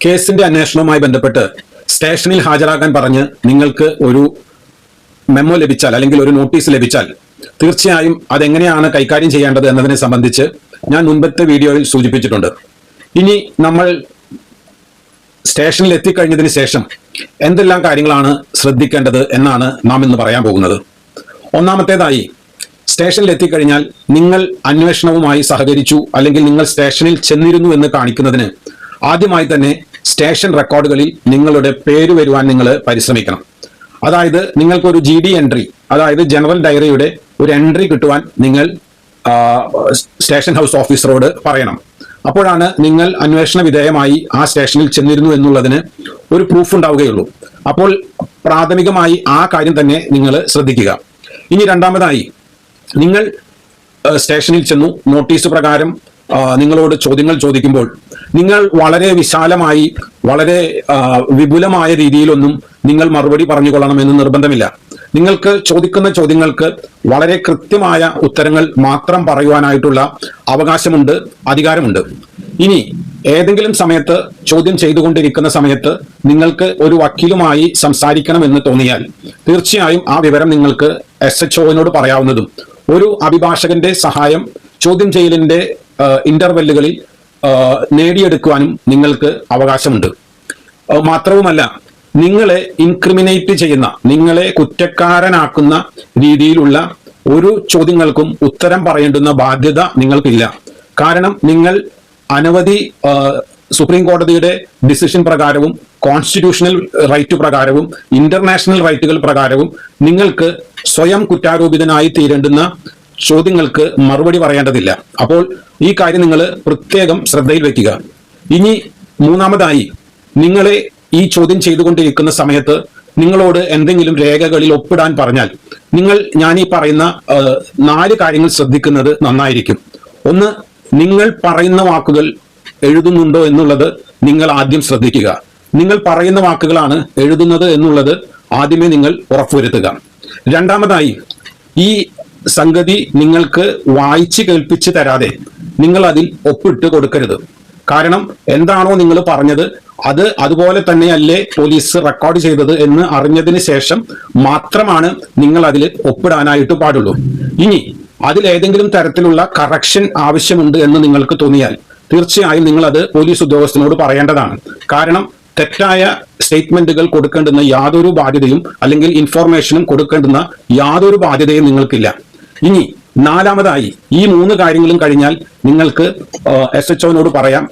കേസിന്റെ അന്വേഷണവുമായി ബന്ധപ്പെട്ട് സ്റ്റേഷനിൽ ഹാജരാകാൻ പറഞ്ഞ് നിങ്ങൾക്ക് ഒരു മെമ്മോ ലഭിച്ചാൽ അല്ലെങ്കിൽ ഒരു നോട്ടീസ് ലഭിച്ചാൽ തീർച്ചയായും അതെങ്ങനെയാണ് കൈകാര്യം ചെയ്യേണ്ടത് എന്നതിനെ സംബന്ധിച്ച് ഞാൻ മുൻപത്തെ വീഡിയോയിൽ സൂചിപ്പിച്ചിട്ടുണ്ട്. ഇനി നമ്മൾ സ്റ്റേഷനിൽ എത്തിക്കഴിഞ്ഞതിന് ശേഷം എന്തെല്ലാം കാര്യങ്ങളാണ് ശ്രദ്ധിക്കേണ്ടത് എന്നാണ് നാം ഇന്ന് പറയാൻ പോകുന്നത്. ഒന്നാമത്തേതായി, സ്റ്റേഷനിൽ എത്തിക്കഴിഞ്ഞാൽ നിങ്ങൾ അന്വേഷണവുമായി സഹകരിച്ചു അല്ലെങ്കിൽ നിങ്ങൾ സ്റ്റേഷനിൽ ചെന്നിരുന്നു എന്ന് കാണിക്കുന്നതിന് ആദ്യമായി തന്നെ സ്റ്റേഷൻ റെക്കോർഡുകളിൽ നിങ്ങളുടെ പേര് വരുവാൻ നിങ്ങൾ പരിശ്രമിക്കണം. അതായത് നിങ്ങൾക്കൊരു GD എൻട്രി, അതായത് ജനറൽ ഡയറിയുടെ ഒരു എൻട്രി കിട്ടുവാൻ നിങ്ങൾ സ്റ്റേഷൻ ഹൗസ് ഓഫീസറോട് പറയണം. അപ്പോഴാണ് നിങ്ങൾ അന്വേഷണ വിധേയമായി ആ സ്റ്റേഷനിൽ ചെന്നിരുന്നു എന്നുള്ളതിന് ഒരു പ്രൂഫ് ഉണ്ടാവുകയുള്ളൂ. അപ്പോൾ പ്രാഥമികമായി ആ കാര്യം തന്നെ നിങ്ങൾ ശ്രദ്ധിക്കുക. ഇനി രണ്ടാമതായി, നിങ്ങൾ സ്റ്റേഷനിൽ ചെന്നു, നോട്ടീസ് പ്രകാരം നിങ്ങളോട് ചോദ്യങ്ങൾ ചോദിക്കുമ്പോൾ നിങ്ങൾ വളരെ വിശാലമായി വളരെ വിപുലമായ രീതിയിലൊന്നും നിങ്ങൾ മറുപടി പറഞ്ഞുകൊള്ളണമെന്ന് നിർബന്ധമില്ല. നിങ്ങൾക്ക് ചോദിക്കുന്ന ചോദ്യങ്ങൾക്ക് വളരെ കൃത്യമായ ഉത്തരങ്ങൾ മാത്രം പറയുവാനായിട്ടുള്ള അവകാശമുണ്ട്, അധികാരമുണ്ട്. ഇനി ഏതെങ്കിലും സമയത്ത് ചോദ്യം ചെയ്തുകൊണ്ടിരിക്കുന്ന സമയത്ത് നിങ്ങൾക്ക് ഒരു വക്കീലുമായി സംസാരിക്കണമെന്ന് തോന്നിയാൽ തീർച്ചയായും ആ വിവരം നിങ്ങൾക്ക് SHOനോട് പറയാവുന്നതും ഒരു അഭിഭാഷകന്റെ സഹായം ചോദ്യം ചെയ്യലിന്റെ ഇന്റർവെല്ലുകളിൽ നേടിയെടുക്കുവാനും നിങ്ങൾക്ക് അവകാശമുണ്ട്. മാത്രവുമല്ല, നിങ്ങളെ ഇൻക്രിമിനേറ്റ് ചെയ്യുന്ന, നിങ്ങളെ കുറ്റക്കാരനാക്കുന്ന രീതിയിലുള്ള ഒരു ചോദ്യങ്ങൾക്കും ഉത്തരം പറയേണ്ടുന്ന ബാധ്യത നിങ്ങൾക്കില്ല. കാരണം നിങ്ങൾ അനവധി സുപ്രീം കോടതിയുടെ ഡിസിഷൻ പ്രകാരവും കോൺസ്റ്റിറ്റ്യൂഷണൽ റൈറ്റ് പ്രകാരവും ഇന്റർനാഷണൽ റൈറ്റുകൾ പ്രകാരവും നിങ്ങൾക്ക് സ്വയം കുറ്റാരോപിതനായി തീരേണ്ടുന്ന ചോദ്യങ്ങൾക്ക് മറുപടി പറയേണ്ടതില്ല. അപ്പോൾ ഈ കാര്യം നിങ്ങൾ പ്രത്യേകം ശ്രദ്ധയിൽ വെക്കുക. ഇനി മൂന്നാമതായി, നിങ്ങളെ ഈ ചോദ്യം ചെയ്തുകൊണ്ടിരിക്കുന്ന സമയത്ത് നിങ്ങളോട് എന്തെങ്കിലും രേഖകളിൽ ഒപ്പിടാൻ പറഞ്ഞാൽ ഞാൻ ഈ പറയുന്ന 4 കാര്യങ്ങൾ ശ്രദ്ധിക്കുന്നത് നന്നായിരിക്കും. ഒന്ന്, നിങ്ങൾ പറയുന്ന വാക്കുകൾ എഴുതുന്നുണ്ടോ എന്നുള്ളത് നിങ്ങൾ ആദ്യം ശ്രദ്ധിക്കുക. നിങ്ങൾ പറയുന്ന വാക്കുകളാണ് എഴുതുന്നത് എന്നുള്ളത് ആദ്യമേ നിങ്ങൾ ഉറപ്പുവരുത്തുക. രണ്ടാമതായി, ഈ സംഗതി നിങ്ങൾക്ക് വായിച്ച് കേൾപ്പിച്ച് തരാതെ നിങ്ങൾ അതിൽ ഒപ്പിട്ട് കൊടുക്കരുത്. കാരണം എന്താണോ നിങ്ങൾ പറഞ്ഞത് അത് അതുപോലെ തന്നെയല്ലേ പോലീസ് റെക്കോർഡ് ചെയ്തത് എന്ന് അറിഞ്ഞതിന് ശേഷം മാത്രമാണ് നിങ്ങൾ അതിൽ ഒപ്പിടാനായിട്ട് പാടുള്ളൂ. ഇനി അതിലേതെങ്കിലും തരത്തിലുള്ള കറക്ഷൻ ആവശ്യമുണ്ട് എന്ന് നിങ്ങൾക്ക് തോന്നിയാൽ തീർച്ചയായും നിങ്ങൾ അത് പോലീസ് ഉദ്യോഗസ്ഥനോട് പറയേണ്ടതാണ്. കാരണം തെറ്റായ സ്റ്റേറ്റ്മെന്റുകൾ കൊടുക്കേണ്ടുന്ന യാതൊരു ബാധ്യതയും അല്ലെങ്കിൽ ഇൻഫോർമേഷനും കൊടുക്കേണ്ടുന്ന യാതൊരു ബാധ്യതയും നിങ്ങൾക്കില്ല. ഇനി നാലാമതായി, ഈ 3 കാര്യങ്ങളും കഴിഞ്ഞാൽ നിങ്ങൾക്ക് SHOനോട് പറയാം